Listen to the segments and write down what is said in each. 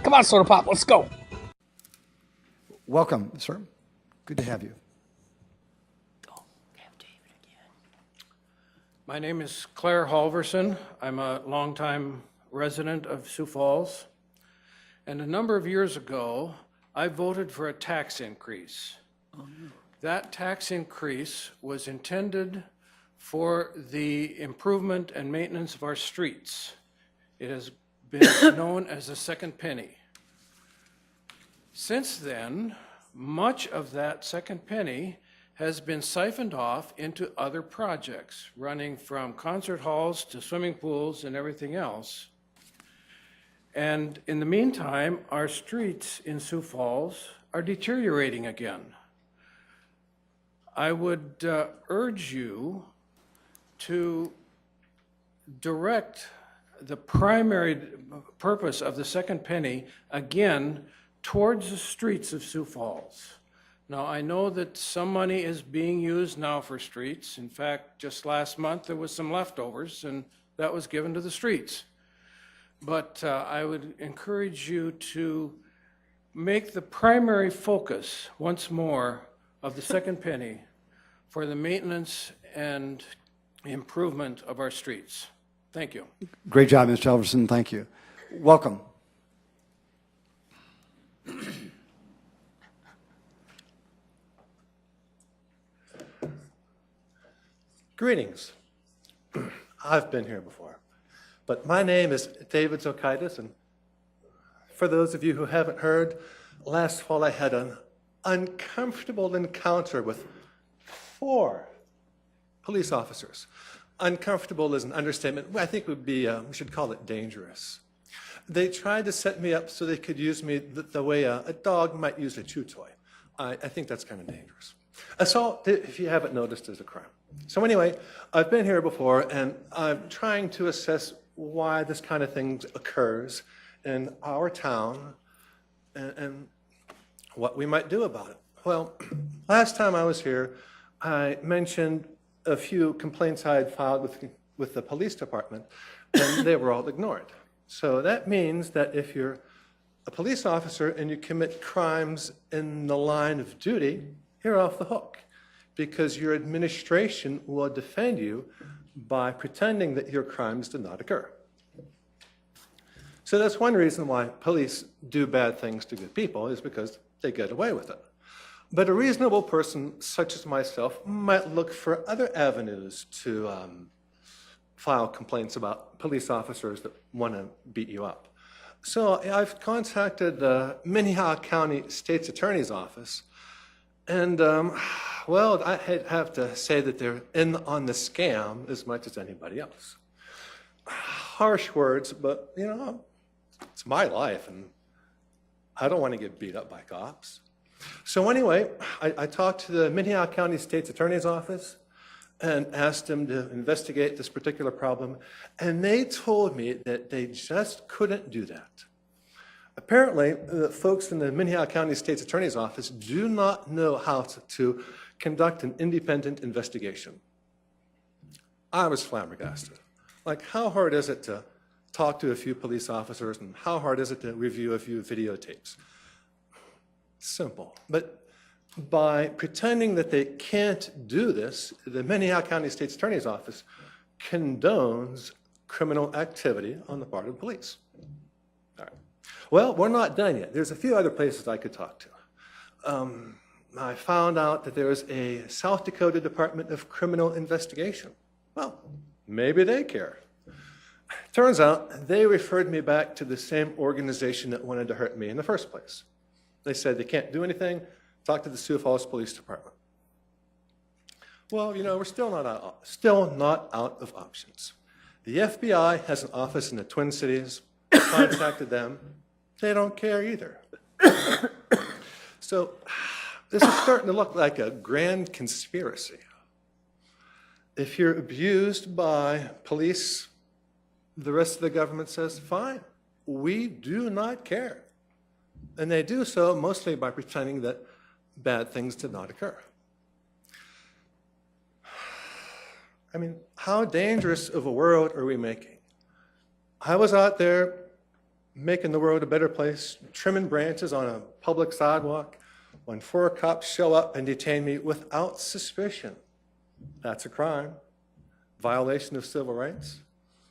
Come on, Soda Pop, let's go. Welcome, sir. Good to have you. My name is Claire Halverson. I'm a longtime resident of Sioux Falls. And a number of years ago, I voted for a tax increase. That tax increase was intended for the improvement and maintenance of our streets. It has been known as the second penny. Since then, much of that second penny has been siphoned off into other projects, running from concert halls to swimming pools and everything else. And in the meantime, our streets in Sioux Falls are deteriorating again. I would urge you to direct the primary purpose of the second penny again towards the streets of Sioux Falls. Now, I know that some money is being used now for streets. In fact, just last month there was some leftovers and that was given to the streets. But I would encourage you to make the primary focus once more of the second penny for the maintenance and improvement of our streets. Thank you. Great job, Mr. Halverson. Thank you. Welcome. Greetings. I've been here before, but my name is David Zokaitis, and for those of you who haven't heard, last fall I had an uncomfortable encounter with 4 police officers. Uncomfortable is an understatement. I think would be, we should call it dangerous. They tried to set me up so they could use me the way a dog might use a chew toy. I think that's kind of dangerous. Assault, if you haven't noticed, is a crime. So anyway, I've been here before, and I'm trying to assess why this kind of thing occurs in our town and what we might do about it. Well, last time I was here, I mentioned a few complaints I had filed with the police department, and they were all ignored. So that means that if you're a police officer and you commit crimes in the line of duty, you're off the hook, because your administration will defend you by pretending that your crimes did not occur. So that's one reason why police do bad things to good people, is because they get away with it. But a reasonable person, such as myself, might look for other avenues to file complaints about police officers that want to beat you up. So I've contacted the Minnehaha County State's Attorney's Office, and well, I have to say that they're in on the scam as much as anybody else. Harsh words, but you know, it's my life, and I don't want to get beat up by cops. So anyway, I talked to the Minnehaha County State's Attorney's Office and asked them to investigate this particular problem, and they told me that they just couldn't do that. Apparently, the folks in the Minnehaha County State's Attorney's Office do not know how to conduct an independent investigation. I was flabbergasted. Like, how hard is it to talk to a few police officers, and how hard is it to review a few videotapes? Simple. But by pretending that they can't do this, the Minnehaha County State's Attorney's Office condones criminal activity on the part of the police. All right. Well, we're not done yet. There's a few other places I could talk to. I found out that there is a South Dakota Department of Criminal Investigation. Well, maybe they care. Turns out they referred me back to the same organization that wanted to hurt me in the first place. They said they can't do anything. Talk to the Sioux Falls Police Department. Well, you know, we're still not out of options. The FBI has an office in the Twin Cities. I contacted them. They don't care either. So this is starting to look like a grand conspiracy. If you're abused by police, the rest of the government says, fine, we do not care. And they do so mostly by pretending that bad things did not occur. I mean, how dangerous of a world are we making? I was out there making the world a better place, trimming branches on a public sidewalk, when 4 cops show up and detain me without suspicion. That's a crime. Violation of civil rights.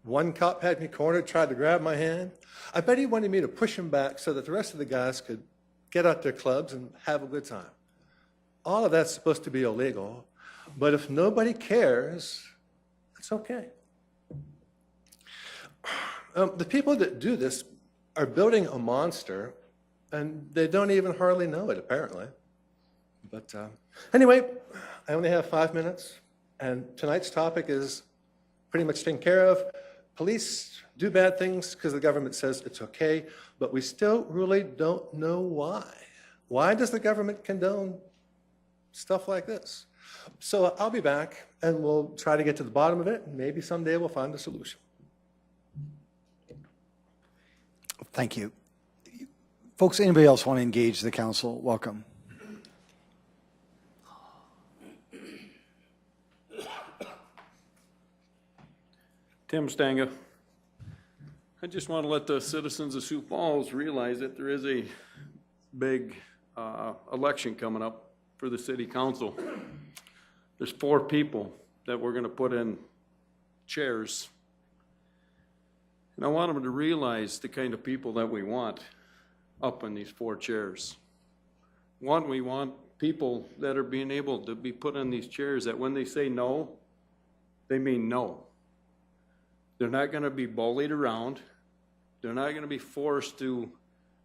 1 cop had me cornered, tried to grab my hand. I bet he wanted me to push him back so that the rest of the guys could get out their clubs and have a good time. All of that's supposed to be illegal, but if nobody cares, it's okay. The people that do this are building a monster, and they don't even hardly know it, apparently. But anyway, I only have 5 minutes, and tonight's topic is pretty much taken care of. Police do bad things because the government says it's okay, but we still really don't know why. Why does the government condone stuff like this? So I'll be back, and we'll try to get to the bottom of it, and maybe someday we'll find a solution. Thank you. Folks, anybody else want to engage the council? Welcome. Tim Stanga. I just want to let the citizens of Sioux Falls realize that there is a big election coming up for the city council. There's 4 people that we're going to put in chairs. And I want them to realize the kind of people that we want up in these 4 chairs. One, we want people that are being able to be put in these chairs that when they say no, they mean no. They're not going to be bullied around. They're not going to be forced to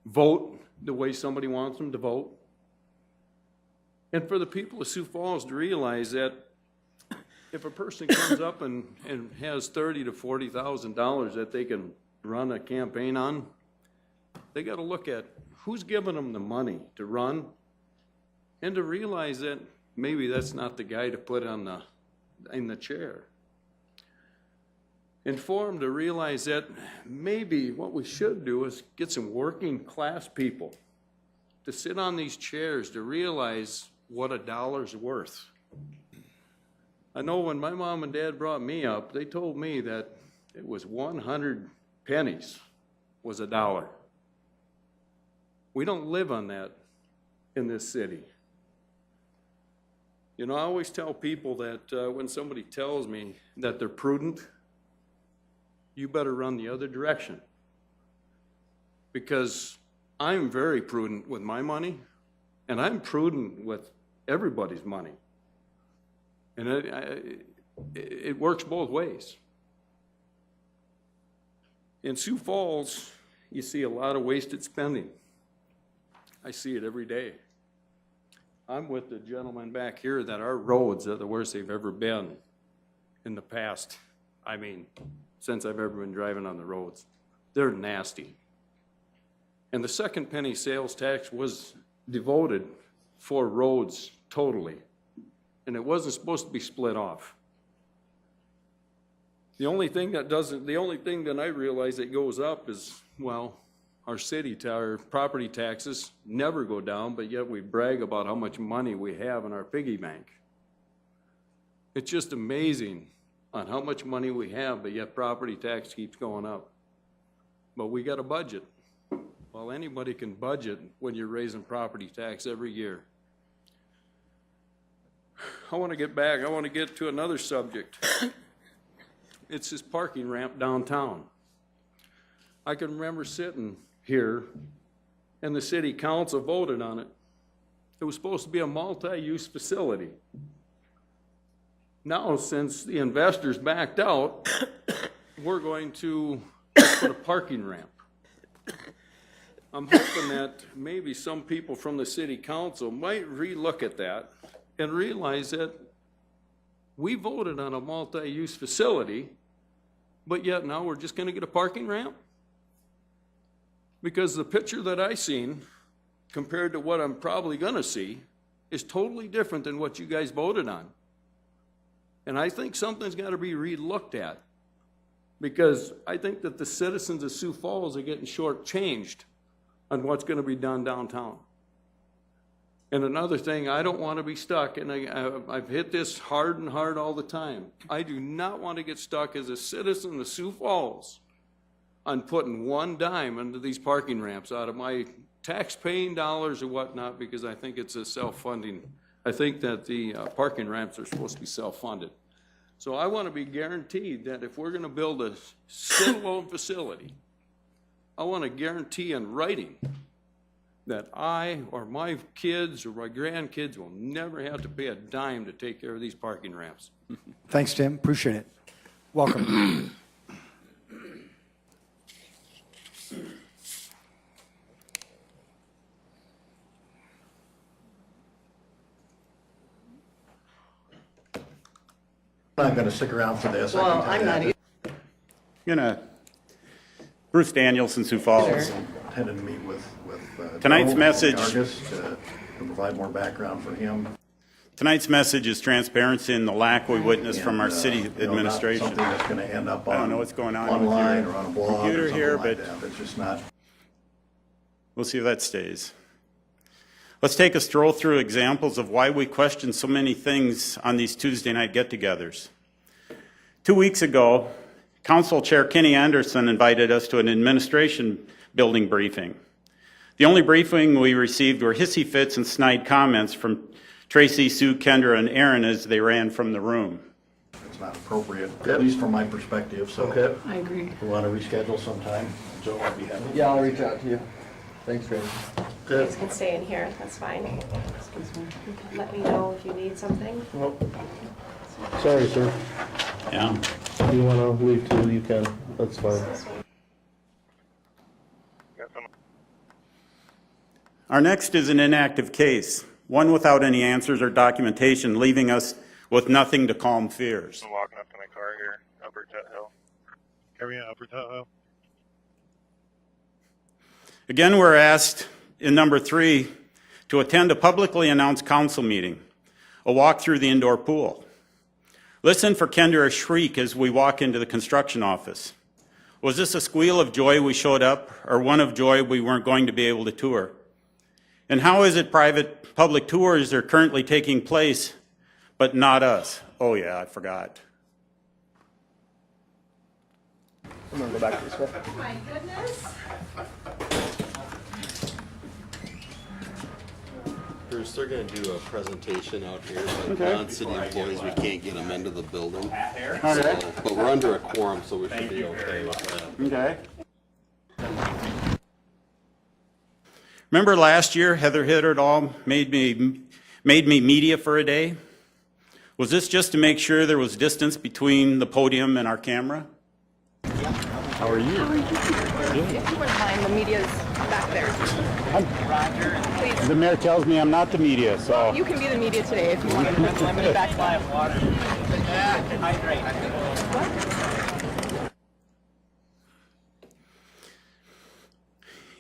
vote the way somebody wants them to vote. And for the people of Sioux Falls to realize that if a person comes up and has $30,000 to $40,000 that they can run a campaign on, they got to look at who's giving them the money to run, and to realize that maybe that's not the guy to put in the chair. And for them to realize that maybe what we should do is get some working class people to sit on these chairs to realize what a dollar's worth. I know when my mom and dad brought me up, they told me that it was 100 pennies was a dollar. We don't live on that in this city. You know, I always tell people that when somebody tells me that they're prudent, you better run the other direction. Because I'm very prudent with my money, and I'm prudent with everybody's money. And it works both ways. In Sioux Falls, you see a lot of wasted spending. I see it every day. I'm with the gentleman back here that our roads are the worst they've ever been in the past. I mean, since I've ever been driving on the roads. They're nasty. And the second penny sales tax was devoted for roads totally. And it wasn't supposed to be split off. The only thing that I realize that goes up is, well, our property taxes never go down, but yet we brag about how much money we have in our piggy bank. It's just amazing on how much money we have, but yet property tax keeps going up. But we got a budget. Well, anybody can budget when you're raising property tax every year. I want to get to another subject. It's this parking ramp downtown. I can remember sitting here and the city council voted on it. It was supposed to be a multi-use facility. Now, since the investors backed out, we're going to put a parking ramp. I'm hoping that maybe some people from the city council might relook at that and realize that we voted on a multi-use facility, but yet now we're just going to get a parking ramp? Because the picture that I seen compared to what I'm probably going to see is totally different than what you guys voted on. And I think something's got to be re-looked at, because I think that the citizens of Sioux Falls are getting shortchanged on what's going to be done downtown. And another thing, I don't want to be stuck, and I've hit this hard and hard all the time. I do not want to get stuck as a citizen of Sioux Falls on putting one dime into these parking ramps out of my tax-paying dollars or whatnot, because I think it's a self-funding. I think that the parking ramps are supposed to be self-funded. So I want to be guaranteed that if we're going to build a standalone facility, I want to guarantee in writing that I or my kids or my grandkids will never have to pay a dime to take care of these parking ramps. Thanks, Tim. Appreciate it. Welcome. I'm not going to stick around for this. Well, I'm not either. Bruce Danielson, Sioux Falls. Intended to meet with Tonight's Joe message- Gargis to provide more background for him. Tonight's message is transparency and the lack we witnessed from our And, city you know, not administration. something that's going to end up I don't on know what's going on with online your or on a blog or computer something here, like but- that. It's just not. We'll see if that stays. Let's take a stroll through examples of why we question so many things on these Tuesday night get-togethers. 2 weeks ago, Council Chair Kenny Anderson invited us to an administration building briefing. The only briefing we received were hissy fits and snide comments from Tracy, Sue, Kendra, and Aaron as they ran from the room. It's not appropriate, at least from my perspective. So if I agree. we want to reschedule sometime, Joe, I'd be happy. Yeah, I'll reach out to you. Thanks, Randy. You guys can stay in here, that's fine. You can let me know if you need something. Sorry, sir. Yeah. If you want to leave too, you can. That's fine. Our next is an inactive case, one without any answers or documentation, leaving us with nothing to calm fears. I'm walking up to my car here, Upper Tut Hill. Carry on, Upper Tut Hill. Again, we're asked in number 3 to attend a publicly announced council meeting, a walk through the indoor pool. Listen for Kendra's shriek as we walk into the construction office. Was this a squeal of joy we showed up, or one of joy we weren't going to be able to tour? And how is it public tours are currently taking place, but not us? Oh yeah, I forgot. I'm going to go back this way. Oh my goodness. Bruce, they're gonna do a presentation out here, but non-city employees, we can't get them into the building. So, but we're under a quorum, so we should be okay with that. Okay. Remember last year, Heather Hitterdall made me media for a day? Was this just to make sure there was distance between the podium and our camera? How are you? If you wouldn't mind, the media's back there. Please. The mayor tells me I'm not the media, so. You can be the media today if you want to. I'm going to back water.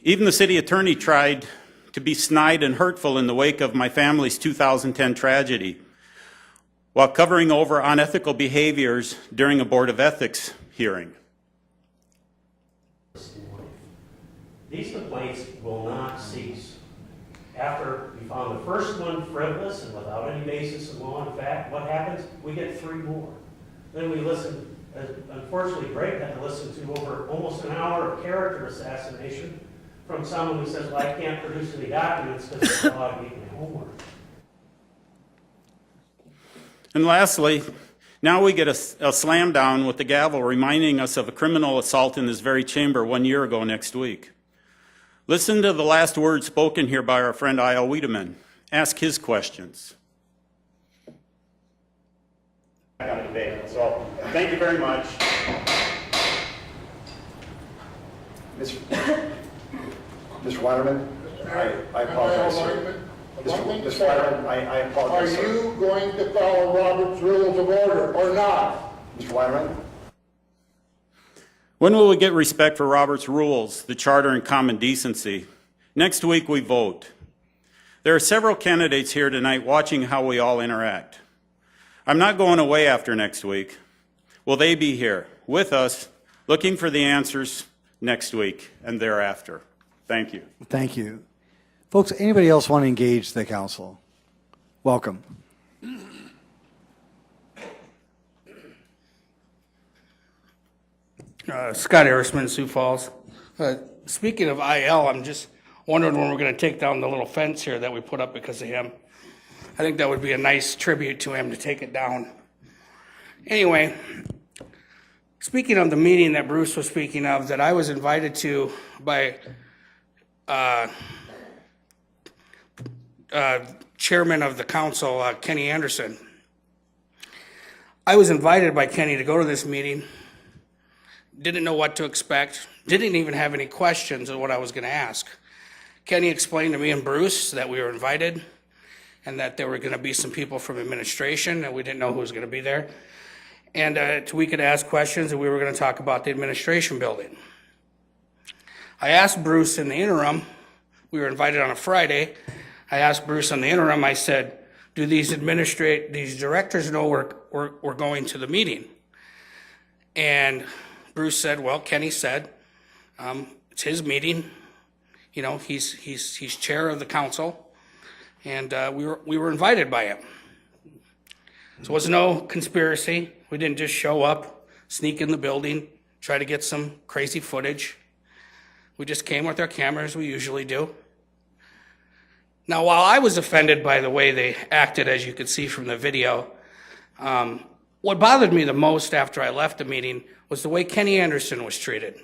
Even the city attorney tried to be snide and hurtful in the wake of my family's 2010 tragedy, while covering over unethical behaviors during a Board of Ethics hearing. These complaints will not cease. After we found the first one frivolous and without any basis in law and fact, what happens? We get 3 more. Then we listen, unfortunately Greg had to listen to over almost an hour of character assassination from someone who says, well, I can't produce any documents because the law gave me homework. And lastly, now we get a slam down with the gavel reminding us of a criminal assault in this very chamber 1 year ago next week. Listen to the last words spoken here by our friend I.L. Wiedemann. Ask his questions. So, thank you very much. Mr. Weilerman, I apologize, sir. Mr. Weilerman, I apologize, sir. Are you going to follow Robert's Rules of Order or not? Mr. Weilerman? When will we get respect for Robert's rules, the charter, and common decency? Next week we vote. There are several candidates here tonight watching how we all interact. I'm not going away after next week. Will they be here with us, looking for the answers next week and thereafter? Thank you. Thank you. Folks, anybody else want to engage the council? Welcome. Scotty Irishman, Sioux Falls. Speaking of IL, I'm just wondering when we're going to take down the little fence here that we put up because of him. I think that would be a nice tribute to him to take it down. Anyway, speaking of the meeting that Bruce was speaking of, that I was invited to by chairman of the council, Kenny Anderson. I was invited by Kenny to go to this meeting. Didn't know what to expect. Didn't even have any questions of what I was going to ask. Kenny explained to me and Bruce that we were invited and that there were going to be some people from administration and we didn't know who was going to be there. And we could ask questions and we were going to talk about the administration building. I asked Bruce in the interim, we were invited on a Friday. I asked Bruce in the interim, I said, do these directors know we're going to the meeting? And Bruce said, well, Kenny said, it's his meeting. You know, he's chair of the council, and we were invited by him. So it was no conspiracy. We didn't just show up, sneak in the building, try to get some crazy footage. We just came with our cameras, we usually do. Now, while I was offended by the way they acted, as you could see from the video, what bothered me the most after I left the meeting was the way Kenny Anderson was treated.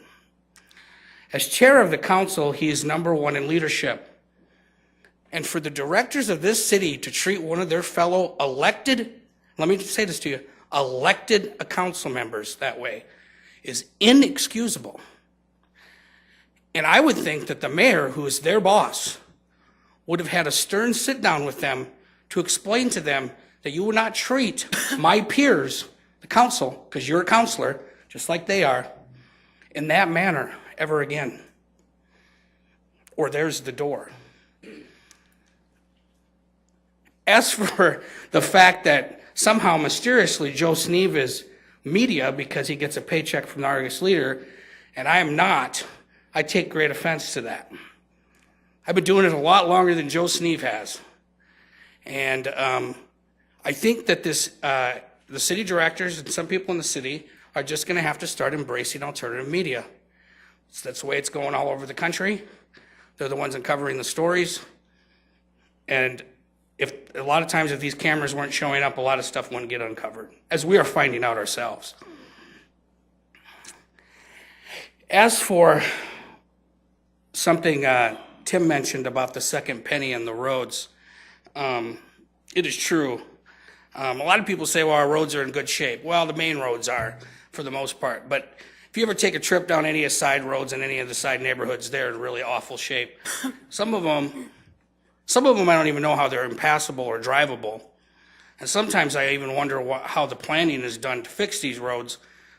As chair of the council, he is #1 in leadership. And for the directors of this city to treat one of their fellow elected, let me say this to you, elected council members that way is inexcusable. And I would think that the mayor, who is their boss, would have had a stern sit down with them to explain to them that you would not treat my peers, the council, because you're a counselor, just like they are, in that manner ever again. Or there's the door. As for the fact that somehow mysteriously Joe Sneeve is media because he gets a paycheck from the Argus Leader, and I am not, I take great offense to that. I've been doing it a lot longer than Joe Sneeve has. And I think that the city directors and some people in the city are just going to have to start embracing alternative media. That's the way it's going all over the country. They're the ones uncovering the stories. And if a lot of times if these cameras weren't showing up, a lot of stuff wouldn't get uncovered, as we are finding out ourselves. As for something Tim mentioned about the second penny and the roads, it is true. A lot of people say, well, our roads are in good shape. Well, the main roads are, for the most part. But if you ever take a trip down any of the side roads in any of the side neighborhoods, they're in really awful shape. Some of them I don't even know how they're impassable or drivable. And sometimes I even wonder how the planning is done to fix these roads,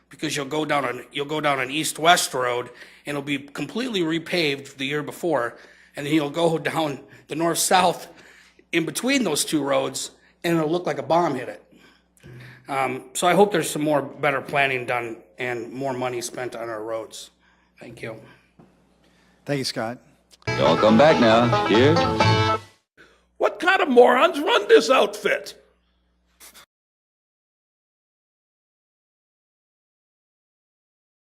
because you'll go down an east-west road and it'll be completely repaved the year before, and then you'll go down the north-south in between those two roads and it'll look like a bomb hit it. So I hope there's some better planning done and more money spent on our roads. Thank you. Thank you, Scott. Y'all come back now. Here. What kind of morons run this outfit?